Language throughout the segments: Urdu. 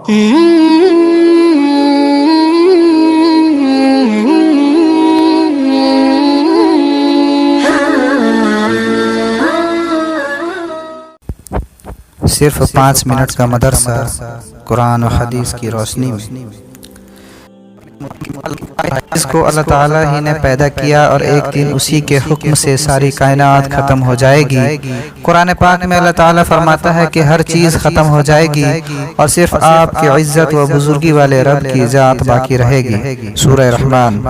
صرف 5 منٹ کا مدرسہ قرآن و حدیث کی روشنی میں۔ اس کو اللہ تعالیٰ ہی نے پیدا کیا اور ایک دن اسی کے حکم سے ساری کائنات ختم ہو جائے گی۔ قرآن پاک میں اللہ تعالیٰ فرماتا ہے کہ ہر چیز ختم ہو جائے گی اور صرف آپ کی عزت و بزرگی والے رب کی ذات باقی رہے گی۔ سورہ رحمان۔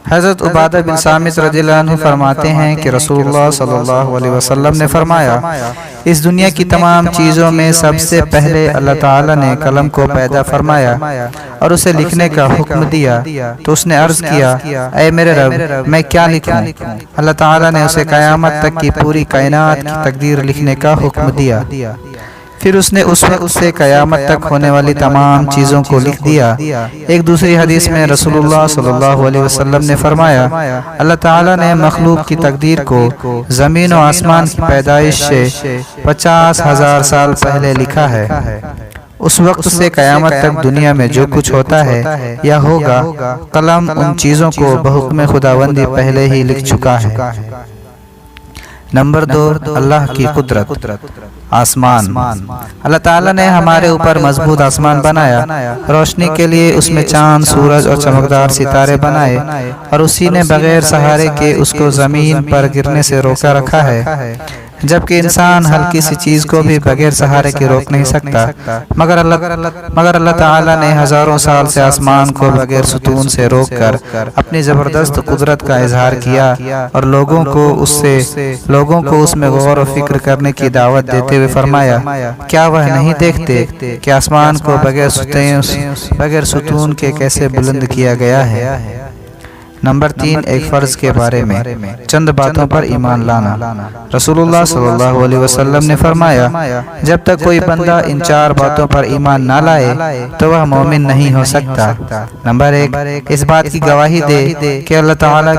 حضرت عبادہ بن صامت رضی اللہ عنہ فرماتے ہیں کہ رسول اللہ صلی اللہ علیہ وسلم نے فرمایا، اس دنیا کی تمام چیزوں میں سب سے پہلے اللہ تعالیٰ نے قلم کو پیدا فرمایا اور اسے لکھنے کا حکم دیا، تو اس نے عرض کیا، اے میرے رب میں کیا لکھوں؟ اللہ تعالیٰ نے اسے قیامت تک کی پوری کائنات کی تقدیر لکھنے کا حکم دیا۔ پھر اس نے اس وقت سے قیامت تک ہونے والی تمام چیزوں کو لکھ دیا۔ ایک دوسری حدیث میں رسول اللہ صلی اللہ علیہ وسلم نے فرمایا، اللہ تعالیٰ نے مخلوق کی تقدیر کو زمین و آسمان کی پیدائش سے 50,000 سال پہلے لکھا ہے۔ اس وقت سے قیامت تک دنیا میں جو کچھ ہوتا ہے یا ہوگا، قلم ان چیزوں کو بحکم خداوندی پہلے ہی لکھ چکا ہے۔ نمبر 2، اللہ کی قدرت۔ آسمان۔ اللہ تعالیٰ نے ہمارے اوپر مضبوط آسمان بنایا، روشنی کے لیے اس میں چاند، سورج اور چمکدار ستارے بنائے، اور اسی نے بغیر سہارے کے اس کو زمین پر گرنے سے روکا رکھا ہے، جبکہ انسان ہلکی سی چیز کو بھی بغیر سہارے کے روک نہیں سکتا، مگر اللہ تعالیٰ نے ہزاروں سال سے آسمان کو بغیر ستون سے روک کر اپنی زبردست قدرت کا اظہار کیا اور لوگوں کو اس میں غور و فکر کرنے کی دعوت دیتے ہوئے فرمایا، کیا وہ نہیں دیکھتے کہ آسمان کو بغیر ستون کے کیسے بلند کیا گیا ہے؟ نمبر 3، ایک فرض کے بارے میں چند باتوں پر ایمان لانا۔ رسول اللہ صلی اللہ علیہ وسلم نے فرمایا، جب تک کوئی بندہ ان 4 باتوں پر ایمان نہ لائے تو وہ مومن نہیں ہو سکتا۔ نمبر 1، اس بات کی گواہی دے کہ اللہ تعالیٰ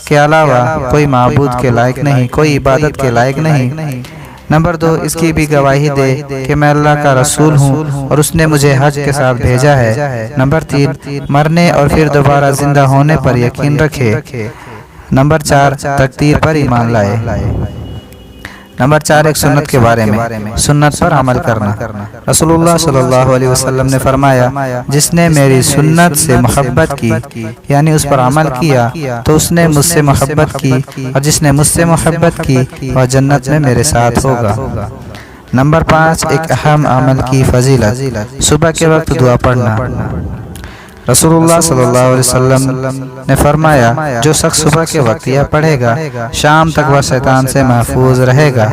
کے علاوہ کوئی معبود کے لائق نہیں، کوئی عبادت کے لائق نہیں۔ نمبر 2، اس کی بھی گواہی دے کہ میں اللہ کا رسول ہوں اور اس نے مجھے حق کے ساتھ بھیجا ہے۔ نمبر 3، مرنے اور پھر دوبارہ زندہ ہونے پر یقین رکھے۔ نمبر 4، تقدیر پر ایمان لائے۔ نمبر 4، ایک سنت کے بارے میں سنت پر عمل کرنا۔ رسول اللہ صلی اللہ علیہ وسلم نے فرمایا، جس نے میری سنت سے محبت کی یعنی اس پر عمل کیا تو اس نے مجھ سے محبت کی، اور جس نے مجھ سے محبت کی وہ جنت میں میرے ساتھ ہوگا۔ نمبر 5، ایک اہم عمل کی فضیلت، صبح کے وقت دعا پڑھنا۔ رسول اللہ صلی اللہ علیہ وسلم نے فرمایا، جو شخص صبح کے وقت یہ پڑھے گا شام تک وہ شیطان سے محفوظ رہے گا۔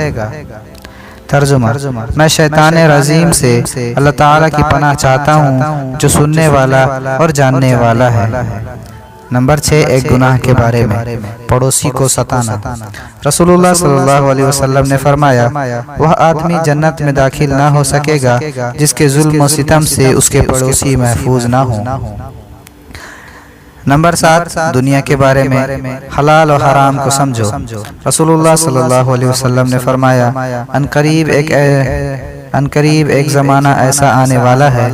ترجمہ، میں شیطان رجیم سے اللہ تعالیٰ کی پناہ چاہتا ہوں جو سننے والا اور جاننے والا ہے۔ نمبر 6، ایک گناہ کے بارے میں پڑوسی کو ستانا۔ رسول اللہ صلی اللہ علیہ وسلم نے فرمایا، وہ آدمی جنت میں داخل نہ ہو سکے گا جس کے ظلم و ستم سے اس کے پڑوسی محفوظ نہ ہوں۔ نمبر 7، دنیا کے بارے میں حلال و حرام کو سمجھو۔ رسول اللہ صلی اللہ علیہ وسلم نے فرمایا، ان قریب ایک زمانہ ایسا آنے والا ہے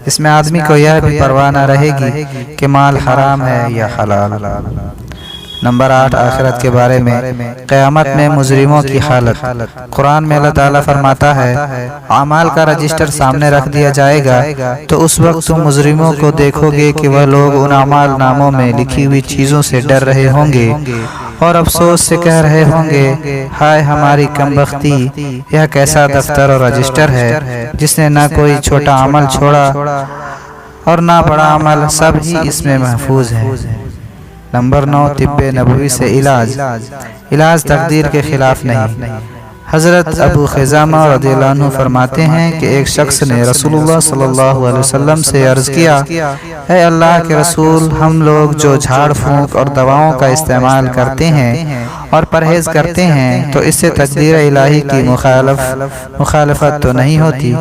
اس میں آدمی کو یہ بھی پرواہ نہ رہے گی کہ مال حرام ہے یا حلال۔ نمبر 8، آخرت کے بارے میں قیامت میں مجرموں کی حالت۔ قرآن میں اللہ تعالیٰ فرماتا ہے، اعمال کا رجسٹر سامنے رکھ دیا جائے گا تو اس وقت تم مجرموں کو دیکھو گے کہ وہ لوگ ان اعمال ناموں میں لکھی ہوئی چیزوں سے ڈر رہے ہوں گے اور افسوس سے کہہ رہے ہوں گے، ہائے ہماری کمبختی، یہ کیسا دفتر اور رجسٹر ہے جس نے نہ کوئی چھوٹا عمل چھوڑا اور نہ بڑا عمل، سب ہی اس میں محفوظ ہے۔ نمبر 9، طب نبوی سے علاج تقدیر کے خلاف نہیں۔ حضرت ابو خزامہ رضی اللہ عنہ فرماتے ہیں کہ ایک شخص نے رسول اللہ صلی اللہ علیہ وسلم سے عرض کیا، اے اللہ کے رسول، ہم لوگ جو جھاڑ پھونک اور دواؤں کا استعمال کرتے ہیں اور پرہیز کرتے ہیں تو اس سے تقدیر الہی کی مخالفت تو نہیں ہوتی؟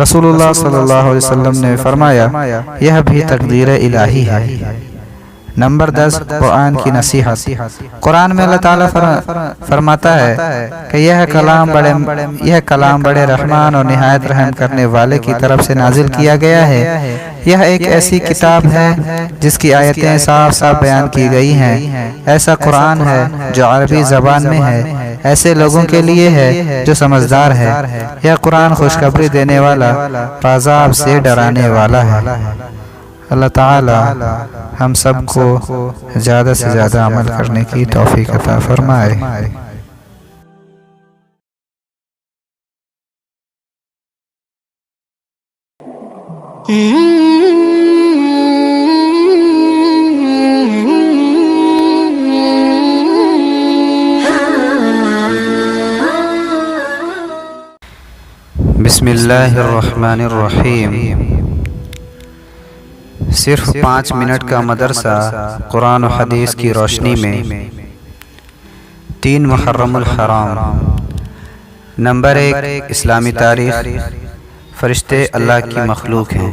رسول اللہ صلی اللہ علیہ وسلم نے فرمایا، یہ بھی تقدیر الہی ہے۔ نمبر 10 قرآن کی نصیحت۔ قرآن میں اللہ تعالیٰ فرماتا ہے کہ یہ کلام بڑے رحمان اور نہایت رحم کرنے والے کی طرف سے نازل کیا گیا ہے۔ یہ ایک ایسی کتاب ہے جس کی آیتیں صاف صاف بیان کی گئی ہیں۔ ایسا قرآن ہے جو عربی زبان میں ہے، ایسے لوگوں کے لیے ہے جو سمجھدار ہے۔ یہ قرآن خوشخبری دینے والا، عذاب سے ڈرانے والا ہے۔ اللہ تعالی ہم سب کو زیادہ سے زیادہ عمل کرنے کی توفیق عطا فرمائے۔ بسم اللہ الرحمن الرحیم۔ صرف 5 منٹ کا مدرسہ قرآن و حدیث کی روشنی میں۔ 3 محرم الحرام۔ نمبر 1 اسلامی تاریخ۔ فرشتے اللہ کی مخلوق ہیں۔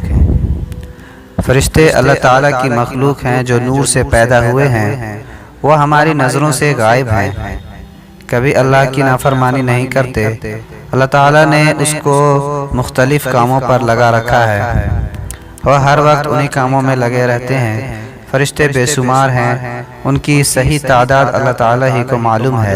فرشتے اللہ تعالیٰ کی مخلوق ہیں جو نور سے پیدا ہوئے ہیں۔ وہ ہماری نظروں سے غائب ہیں، کبھی اللہ کی نافرمانی نہیں کرتے۔ اللہ تعالیٰ نے اس کو مختلف کاموں پر لگا رکھا ہے، وہ ہر وقت انہی کاموں میں لگے رہتے ہیں۔ فرشتے بے شمار ہیں، ان کی صحیح تعداد اللہ تعالیٰ ہی کو معلوم ہے۔